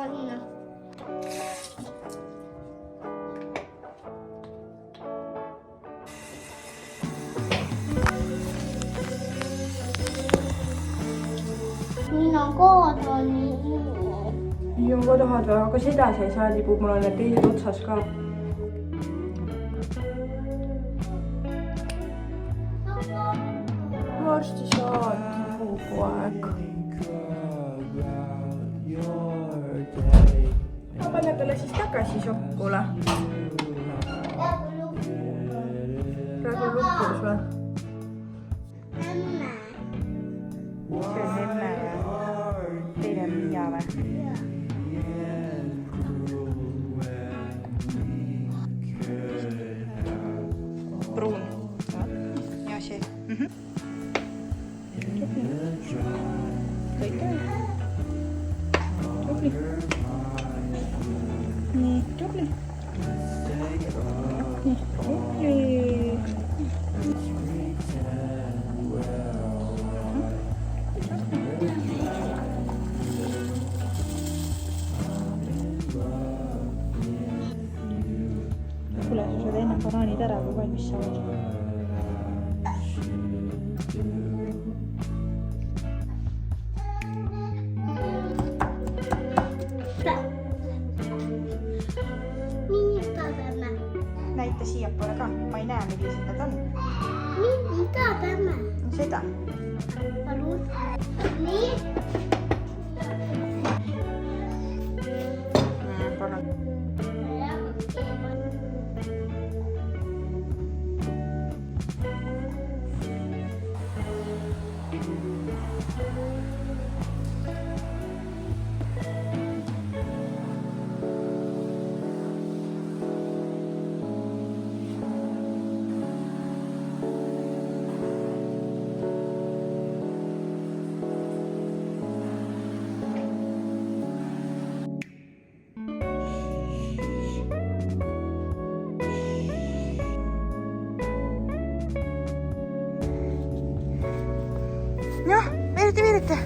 panna. Mina ka tahan nii. Nii ma ka tahad või, aga seda sa ei saa libub, mul on need teised otsas ka. Varsti saad kogu aeg. Ma panen talle siis tagasi sokkule. Praegu lukus või? Emme. See on emme või? Teine on Miia või? Pruun. Ja see. Kõik on. Tubli. Nii, tubli. Nii, tubli. Kuule, sa saad enne banaanid ära, kui valmis saavad. Näita siiapoole ka, ma ei näe, millised need on. Mida peame? Seda. Palun. Nii. Palun. Jah, veerite.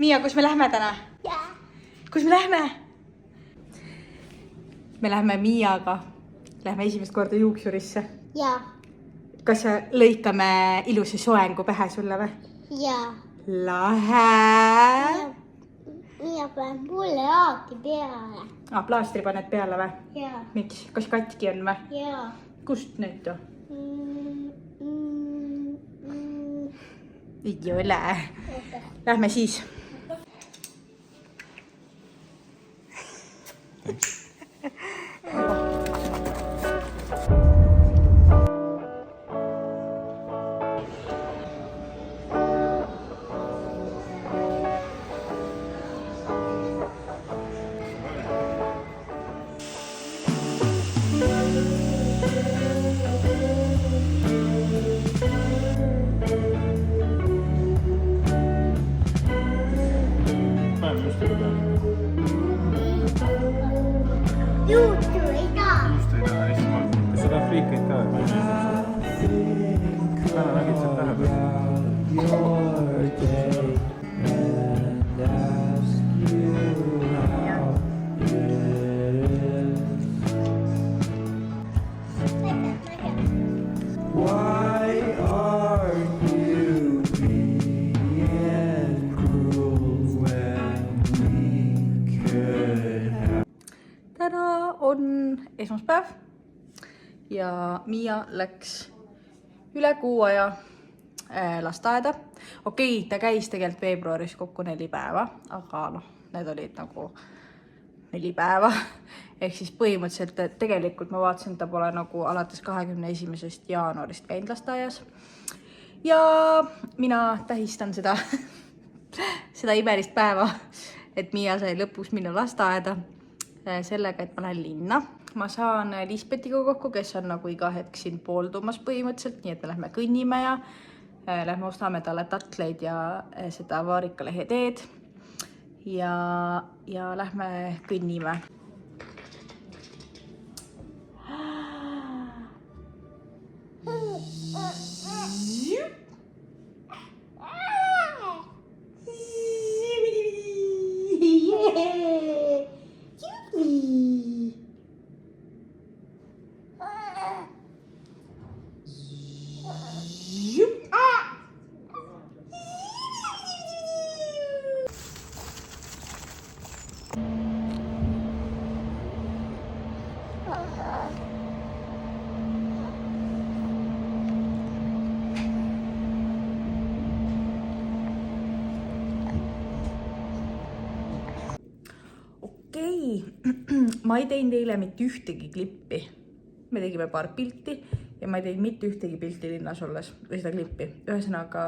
Miia, kus me lähme täna? Jaa. Kus me lähme? Me lähme Miiaga. Lähme esimest korda juuksurisse. Jaa. Kas lõikame ilusa soengu pähe sulle või? Jaa. Lahe! Mina panen mulle haagi peale. Plaastri paned peale või? Jaa. Miks? Kas katki on või? Jaa. Kust nüüd? Ei ole. Lähme siis. Juustu ei taha. Just ei taha, hästi ma. Kas sa tahad friikeid ka? Kana nägid sealt lähe või? Täna on esmaspäev ja Miia läks üle kuu aja lasteaeda. Okei, ta käis tegelikult veebruaris kokku 4 päeva, aga noh, need olid nagu 4 päeva. Ehk siis põhimõtteliselt, et tegelikult ma vaatasin, et ta pole nagu alates 21. jaanuarist käinud lasteaias. Ja mina tähistan seda, seda imelist päeva, et Miia sai lõpus minna lasteaeda. sellega, et ma lähen linna. Ma saan Lisbetiga kokku, kes on nagu iga hetk siin pooldumas põhimõtteliselt, nii et me lähme kõnnime ja lähme ostame talle tatleid ja seda vaarikalehe teed ja lähme kõnnime. Ma ei teinud eile mitte ühtegi klippi. Me tegime paar pilti ja ma ei teinud mitte ühtegi pilti linnas olles või seda klippi. Ühesõnaga,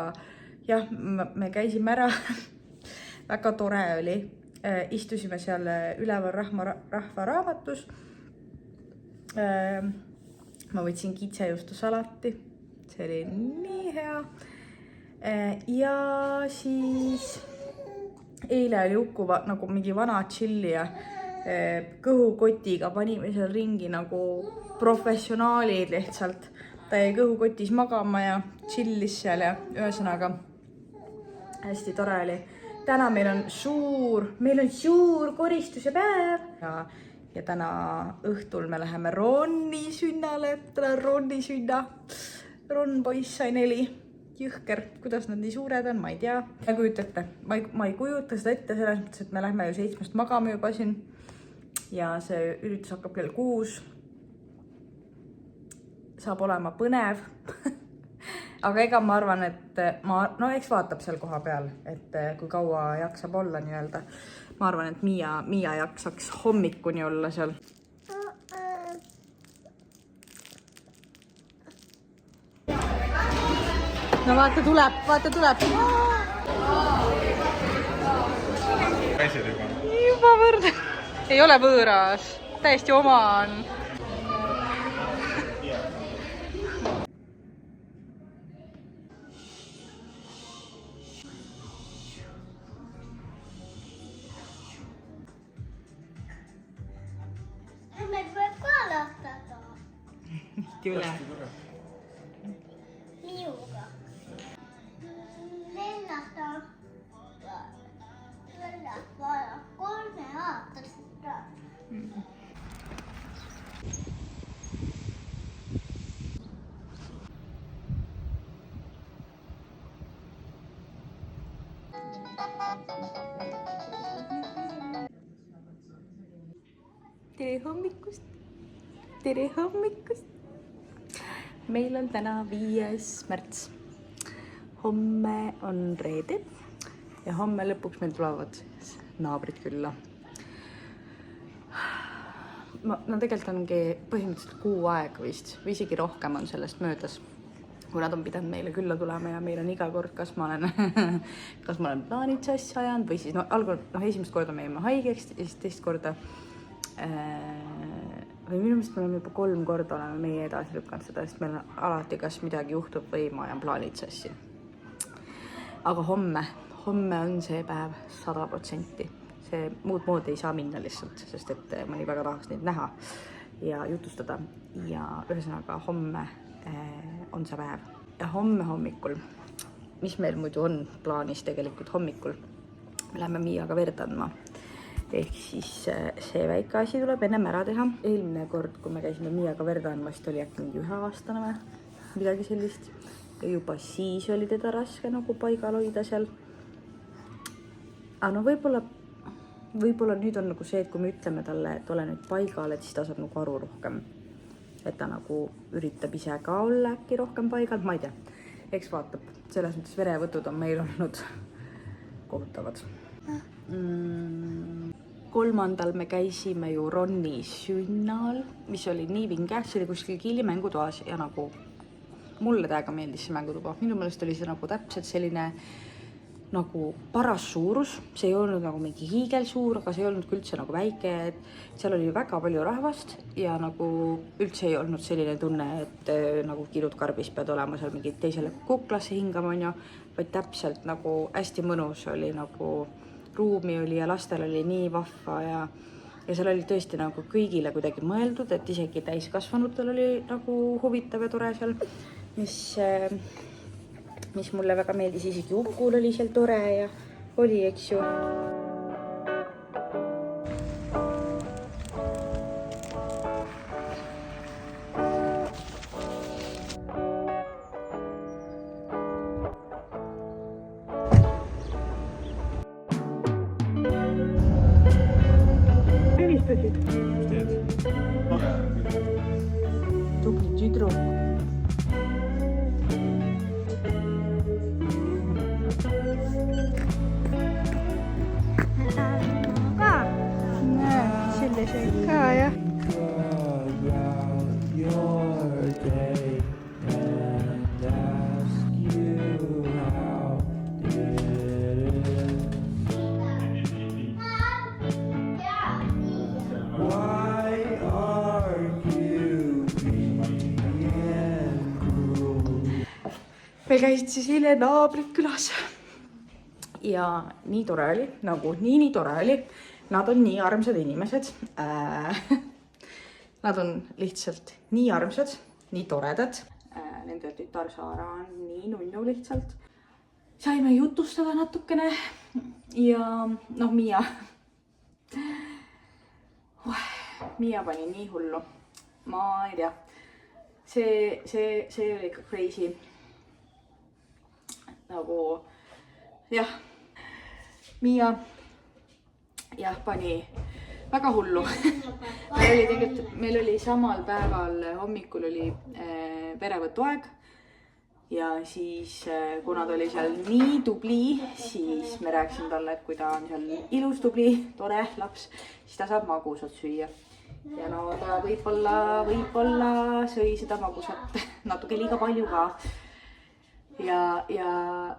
jah, me käisime ära. Väga tore oli. Istusime seal üleval rahvaraamatus. Ma võtsin kitsejuustu salati. See oli nii hea. Ja siis eile oli Uku nagu mingi vana chilli ja kõhukotiga panime seal ringi nagu professionaalid lihtsalt. Ta jäi kõhukotis magama ja chillis seal ja ühesõnaga hästi tore oli. Täna meil on suur koristuse päev ja täna õhtul me läheme Ronni sünnale. Täna on Ronni sünna. Ron poiss sai 4. Jõhker, kuidas nad nii suured on, ma ei tea. Ja kujutate, ma ei kujuta seda ette selles mõttes, et me lähme ju 7 magama juba siin. Ja see üritus hakkab kell 6. Saab olema põnev. Aga ega ma arvan, et eks vaatab seal koha peal, et kui kaua jaksab olla nii-öelda. Ma arvan, et Miia jaksaks hommikuni olla seal. No vaata tuleb. Käisid juba? Juba võrd. Ei ole võõras. Täiesti oma on. Me peab ka lahtada. Tule. Miuga. Lennata. Vaja 3-aastast. Tere hommikust. Meil on täna 5. märts. Homme on reede ja homme lõpuks meil tulevad naabrid külla. No tegelikult ongi põhimõtteliselt kuu aega vist või isegi rohkem on sellest möödas, kui nad on pidanud meile külla tulema ja meil on iga kord, kas ma olen plaanid sassi ajanud või siis esimest korda me jäime haigeks ja siis teist korda või minu meelest me oleme juba 3 korda oleme meie edasi lükanud seda, sest meil alati kas midagi juhtub või ma ajan plaanid sassi. Aga homme on see päev 100%. See muud moodi ei saa minna lihtsalt, sest et ma nii väga tahaks neid näha ja jutustada. Ja ühesõnaga homme on see päev. Ja homme hommikul, mis meil muidu on plaanis tegelikult hommikul, me läheme Miiaga verd andma. Ehk siis see väike asi tuleb ennem ära teha. Eelmine kord, kui me käisime Miiaga verd andma, siis oli äkki mingi 1-aastane või midagi sellist. Ja juba siis oli teda raske nagu paigal hoida seal. Aga no võib-olla nüüd on nagu see, et kui me ütleme talle, et ole nüüd paigal, et siis ta saab nagu aru rohkem. Et ta nagu üritab ise ka olla äkki rohkem paigal, ma ei tea. Eks vaatab, selles mõttes verevõtud on meil olnud kohutavad. 3. me käisime ju Ronni sünnal, mis oli nii vinge, see oli kuskil Kiili mängutoas ja nagu mulle täiega meeldis see mängutuba. Minu meelest oli see nagu täpselt selline nagu paras suurus, see ei olnud nagu mingi hiigelsuur, aga see ei olnud ka üldse nagu väike, et seal oli väga palju rahvast ja nagu üldse ei olnud selline tunne, et nagu kilud karbis pead olema seal mingit teisele kuklasse hingama, on ju, vaid täpselt nagu hästi mõnus oli, nagu ruumi oli ja lastel oli nii vahva ja seal oli tõesti nagu kõigile kuidagi mõeldud, et isegi täiskasvanutel oli nagu huvitav ja tore seal, mis mulle väga meeldis, isegi Ukul oli seal tore ja oli, eks ju. Helistasid? Mis teed? Tubli tüdruk. Selliseid ka, jah. Me käisid siis eile naabrid külas ja nii tore oli, nagu nii tore oli. Nad on nii armsad inimesed. Nad on lihtsalt nii armsad, nii toredad. Nende tütar Saara on nii nunnu lihtsalt. Saime jutustada natukene ja noh, Miia pani nii hullu. Ma ei tea. See oli ikka crazy. Nagu, jah, Miia pani väga hullu. Meil oli samal päeval hommikul oli perevõtuaeg ja siis, kuna ta oli seal nii tubli, siis me rääkisime talle, et kui ta on seal ilus, tubli, tore laps, siis ta saab magusat süüa. Ja no ta võib-olla sõi seda magusat natuke liiga palju ka. Ja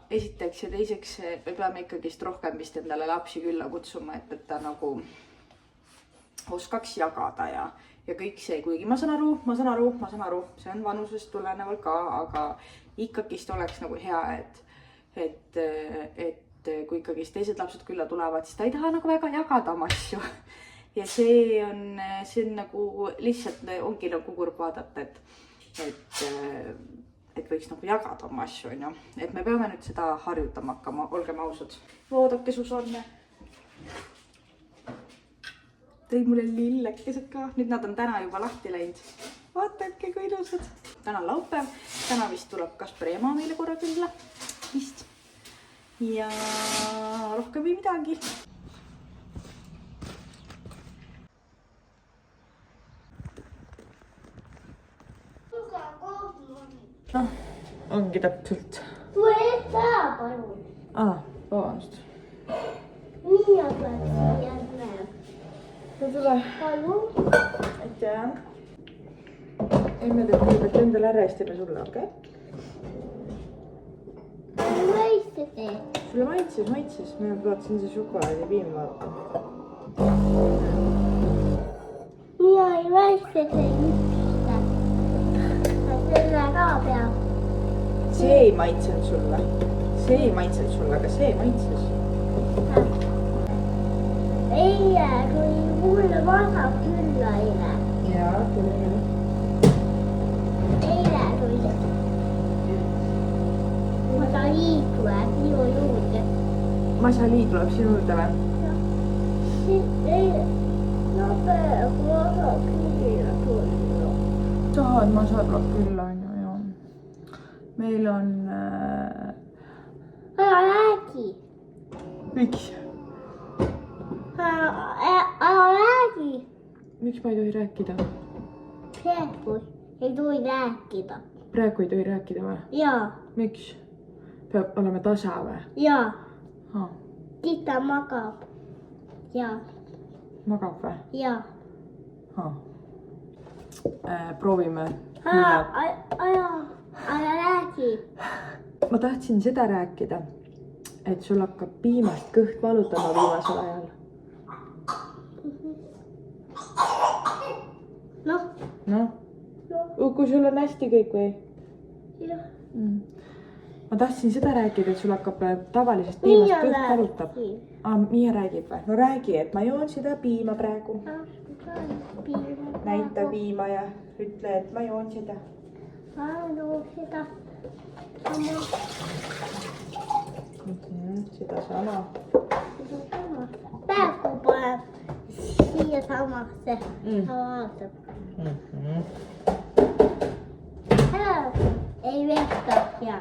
esiteks ja teiseks me peame ikkagist rohkem vist endale lapsi külla kutsuma, et ta nagu oskaks jagada ja kõik see, kuigi ma saan aru, see on vanusest tulenevalt ka, aga ikkagist oleks nagu hea, et kui ikkagist teised lapsed külla tulevad, siis ta ei taha nagu väga jagada oma asju. Ja see on nagu lihtsalt ongi nagu kurb vaadata, et võiks nagu jagada oma asju, on ju. Et me peame nüüd seda harjutama hakkama, olgem ausad. Vaadake Susanne. Tõi mulle lillekesed ka. Nüüd nad on täna juba lahti läinud. Vaatake, kui ilusad. Täna on laupäev. Täna vist tuleb Kaspari ema meile korra külla. Vist. Ja rohkem või midagi. Ongi täpselt. Tule ette ära, palun. Vabandust. Miia peab siia näeb. Tule. Palun. Aitäh. Emme teeb kõigepealt endale ära, siis teeme sulle, okei? Maitse teed. Sulle maitses. Ma vaatasin see šokolaadi piim vaata. Miia ei maitse teed üksta. Selle ka peab. See ei maitsenud sulle, aga see maitses. Eile tuli mulle vasab külla eile. Jaa, tuli. Eile tuli. Masaliit tuleb minu juurde. Masaliit tuleb sinu juurde või? Eile. No peab vasab külla tulla. Tahad Masaliit külla, on ju. Meil on... Ära räägi. Miks? Ära räägi. Miks ma ei tohi rääkida? Praegu ei tohi rääkida. Praegu ei tohi rääkida või? Jaa. Miks? Peab olema tasa või? Jaa. Tita magab. Jaa. Magab või? Jaa. Proovime. Ära räägi. Ma tahtsin seda rääkida, et sul hakkab piimast kõht valutama viimasel ajal. Noh, kui sul on hästi kõik või? Jah. Ma tahtsin seda rääkida, et sul hakkab tavalisest piimast kõht valutab. Miia räägib või? No räägi, et ma joon seda piima praegu. Näita piima ja ütle, et ma joon seda. Ma joon seda sama. Seda sama. Praegu paneb siia samasse. Vaatab. Ei vehta ja.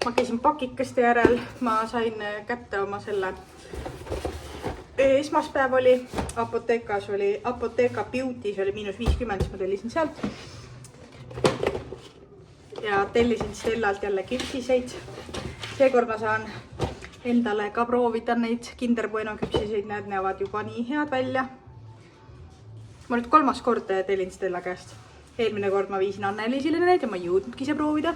Ma käisin pakikaste järel, ma sain kätte oma selle esmaspäev oli, Apothekas oli, Apotheka Beauty's oli -50, siis ma tellisin sealt. Ja tellisin Stellalt jälle küpsiseid. Seekord ma saan endale ka proovida neid Kinder Bueno küpsiseid, need näevad juba nii head välja. Ma nüüd 3. kord tellin Stella käest. Eelmine kord ma viisin Anne-Liisile neid ja ma ei jõudnudki ise proovida.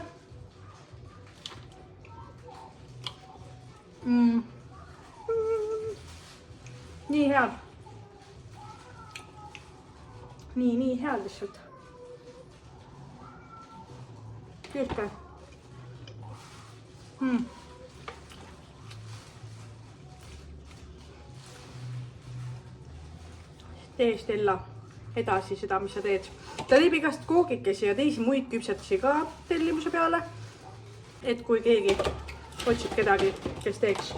Nii head. Nii head lihtsalt. Jõuke. Tee Stella edasi seda, mis sa teed. Ta teeb igast koogikesi ja teisi muid küpsetusi ka tellimuse peale. Et kui keegi otsib kedagi, kes teeks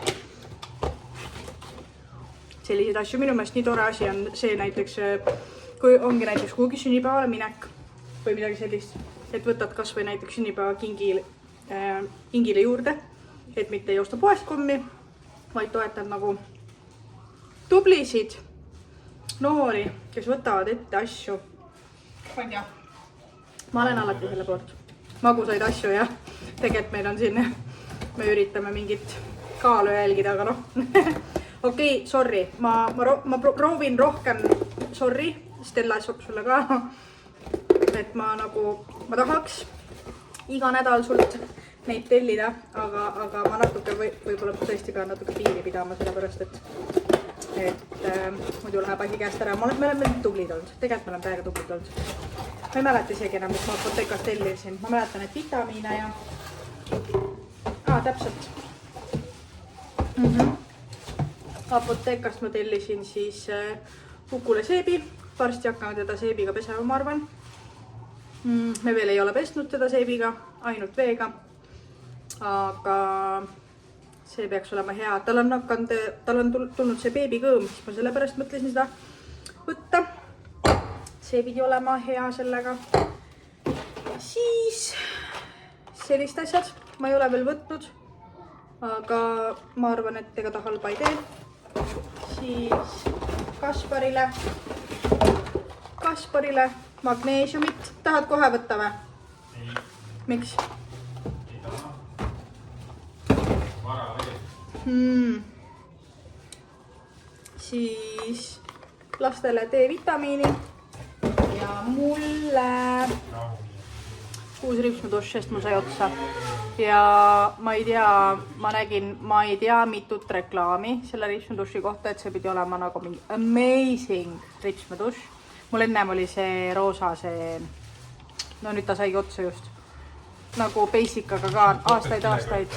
selliseid asju. Minu meelest nii tore asi on see näiteks, kui ongi näiteks kuhugi sünnipäevale minek või midagi sellist, et võtad kas või näiteks sünnipäeva kingile juurde, et mitte ei osta poest kommi, vaid toetad nagu tublisid noori, kes võtavad ette asju. Ma olen alati selle poolt. Magusaid asju ja tegelikult meil on siin, me üritame mingit kaalu jälgida, aga noh. Okei, sorry, ma proovin rohkem, sorry, Stella sob sulle ka, et ma tahaks iga nädal sult neid tellida, aga ma natuke võib-olla tõesti pean natuke piiri pidama, sellepärast et muidu läheb asi käest ära. Me oleme tublid olnud, tegelikult me oleme täiega tublid olnud. Ma ei mäleta isegi enam, mis ma Apothekas tellisin. Ma mäletan, et vitamiine ja... täpselt. Apothekast ma tellisin siis Kukule seebi. Varsti hakkame teda seebiga pesema, ma arvan. Me veel ei ole pesnud teda seebiga, ainult veega. Aga see peaks olema hea. Tal on tulnud see beebikõõm, siis ma sellepärast mõtlesin seda võtta. See pidi olema hea sellega. Siis sellist asjad ma ei ole veel võtnud, aga ma arvan, et ega ta halba ei tee. Siis Kasparile magneesiumit. Tahad kohe võtta või? Ei. Miks? Ei taha. Vara veel. Siis lastele D-vitamiini ja mulle 6 ripsmeduši, sest mul sai otsa. Ja ma ei tea mitut reklaami selle ripsmeduši kohta, et see pidi olema nagu mingi amazing ripsmeduš. Mul ennem oli see roosa, no nüüd ta saigi otsa just. Nagu basic, aga ka aastaid.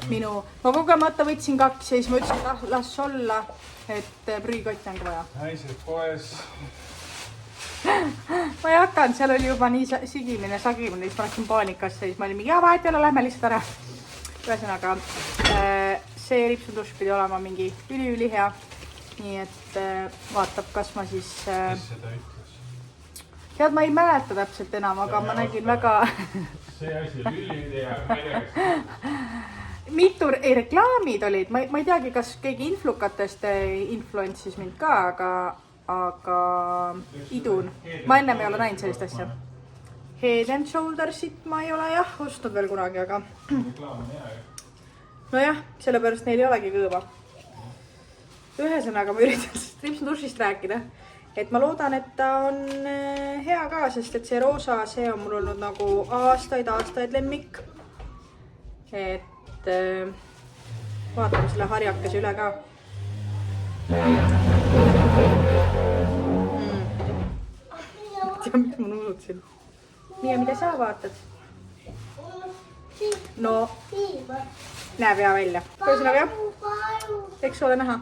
Ma kogemata võtsin 2 ja siis ma ütlesin, et las olla, et prügikotti on vaja. Naised poes. Ma ei hakanud, seal oli juba nii sagimine, siis ma läksin paanikasse, siis ma olin mingi, vahet ei ole, lähme lihtsalt ära. Ühesõnaga, see ripsuduš pidi olema mingi üli hea. Nii et vaatab, kas ma siis... Kes seda ütles? Tead, ma ei mäleta täpselt enam, aga ma nägin väga... See asi oli ülihea, ma ei tea, kes... Mitu reklaamid olid, ma ei teagi, kas keegi influkatest influentsis mind ka, aga aga idun. Ma ennem ei ole näinud sellist asja. Head and Shouldersit ma ei ole jah ostnud veel kunagi, aga nojah, sellepärast neil ei olegi kõõva. Ühesõnaga ma üritan Stripsndursist rääkida, et ma loodan, et ta on hea ka, sest et see roosa, see on mul olnud nagu aastaid lemmik. Et vaatame selle harjakese üle ka. Tea, mis ma nuusutsin. Nii, mida sa vaatad? No, näeb hea välja. Kuidas näeb hea? Eks ole näha.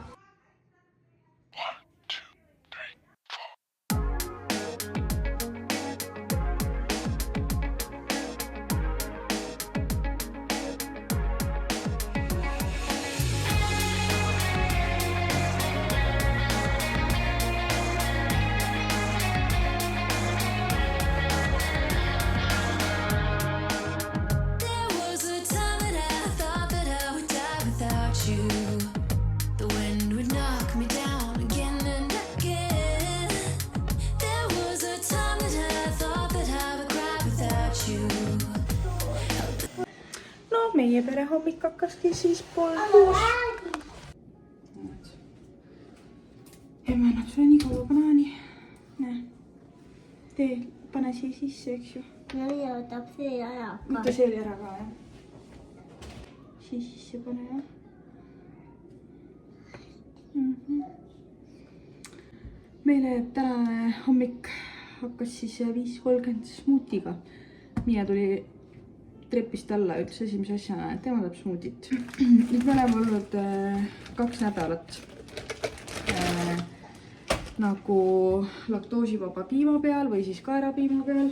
Meie pere hommik hakkaski siis 5:30. Emme annab sulle nii kaua banaani. Näe. Tee, pane siia sisse, eks ju. Meie võtab see ära ka. Võtta see oli ära ka, jah. Siia sisse pane, jah. Meile tänane hommik hakkas siis 5:30 smuutiga. Miia tuli trepist alla, ütles esimese asjana, et tema tahab smuutit. Nüüd me oleme olnud 2 nädalat nagu laktoosivaba piima peal või siis kaerapiima peal.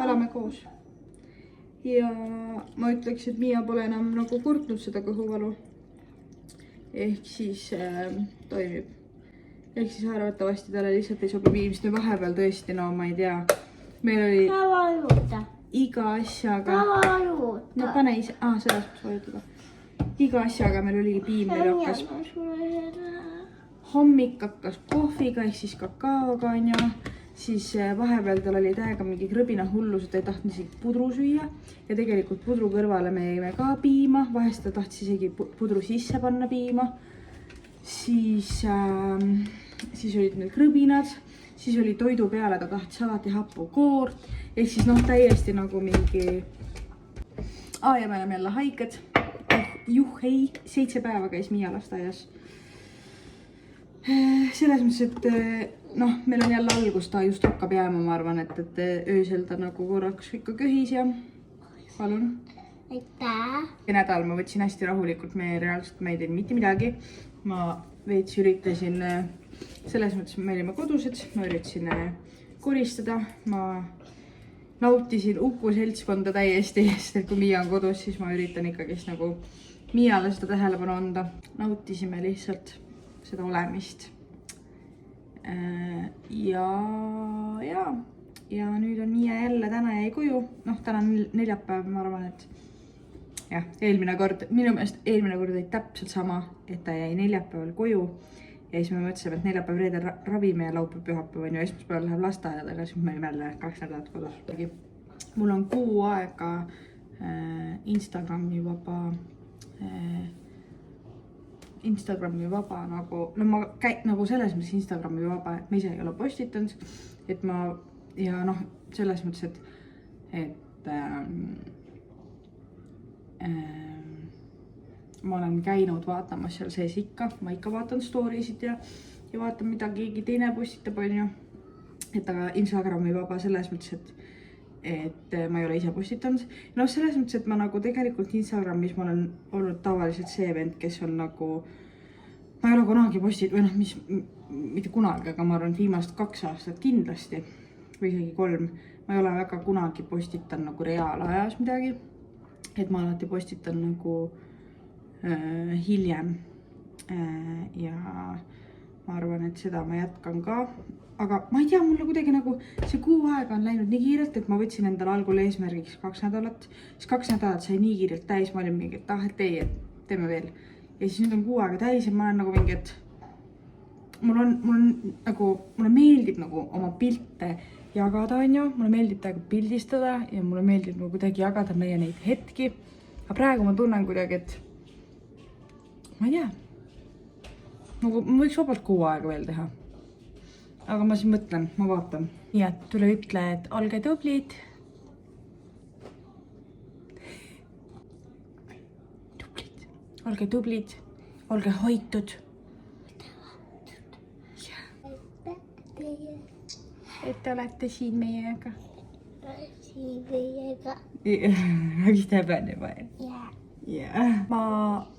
Elame koos. Ja ma ütleks, et Miia pole enam nagu kurtnud seda kõhuvalu. Ehk siis toimib. Ehk siis arvatavasti talle lihtsalt ei sobi viimist. Vahepeal tõesti, no ma ei tea. Meil oli vajuta. Iga asjaga. Vajuta. No pane ise. Seda saab vajutada. Iga asjaga meil oligi piim. Meil hakkas hommik hakkas kohviga ehk siis kakaoga on ju. Siis vahepeal tal oli täiega mingi krõbina hullus, et ta ei tahtnud isegi pudru süüa. Ja tegelikult pudru kõrvale me jäime ka piima. Vahest ta tahtis isegi pudru sisse panna piima. Siis olid meil krõbinad. Siis oli toidu peale, ta tahtis alati hapukoort. Ehk siis noh, täiesti nagu mingi... ja me oleme jälle haiked. Juhhei, 7 päeva käis Miia lasteaias. Selles mõttes, et noh, meil on jälle algus, ta just hakkab jääma, ma arvan, et öösel ta nagu korraks ikka köhis ja palun. Aitäh. Nädal ma võtsin hästi rahulikult, me reaalselt ei teinud mitte midagi. Ma veits üritasin, selles mõttes me olime kodused, ma üritasin koristada, ma nautisin Uku seltskonda täiesti, sest kui Miia on kodus, siis ma üritan ikkagi nagu Miiale seda tähelepanu anda. Nautisime lihtsalt seda olemist. Ja nüüd on Miia jälle, täna jäi koju. Noh, täna on neljapäev, ma arvan, et jah, eelmine kord oli täpselt sama, et ta jäi neljapäeval koju. Ja siis me mõtlesime, et neljapäev reedel ravime ja laupäev pühapäev on ju, esmaspäeval läheb lasteaeda, aga siis me olime jälle 2 nädalat kodus. Mul on kuu aega Instagrami vaba nagu, no ma nagu selles mõttes Instagrami vaba, et ma ise ei ole postitanud, et ma ja noh, selles mõttes, et ma olen käinud vaatamas seal sees ikka, ma ikka vaatan story'sid ja vaatan, mida keegi teine postitab, on ju. Et aga Instagrami vaba selles mõttes, et ma ei ole ise postitanud. No selles mõttes, et ma nagu tegelikult Instagramis ma olen olnud tavaliselt see vend, kes on nagu, ma ei ole kunagi postitanud, või noh, mitte kunagi, aga ma arvan, viimast 2 aastat kindlasti, või isegi 3, ma ei ole väga kunagi postitanud nagu reaalajas midagi. Et ma alati postitan nagu hiljem ja ma arvan, et seda ma jätkan ka. Aga ma ei tea, mulle kuidagi nagu see kuu aega on läinud nii kiirelt, et ma võtsin endale algul eesmärgiks 2 nädalat. Siis 2 nädalat sai nii kiirelt täis, ma olin mingi, et teeme veel. Ja siis nüüd on kuu aega täis ja ma olen nagu mingi, et mulle meeldib nagu oma pilte jagada, onju. Mulle meeldib täiega pildistada ja mulle meeldib nagu kuidagi jagada meie neid hetki. Aga praegu ma tunnen kuidagi, et ma ei tea. Nagu ma võiks vabalt 6 aega veel teha. Aga ma siis mõtlen, ma vaatan. Nii et tule ütle, et olge tublid. Olge tublid, olge hoitud. Et olete siin meiega. Siin meiega. Mis täpane vahel. Jaa. Ma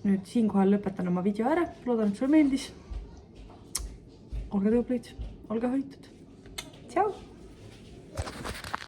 nüüd siinkohal lõpetan oma video ära. Loodan, et sulle meeldis. Olge tublid, olge hoitud. Tšau!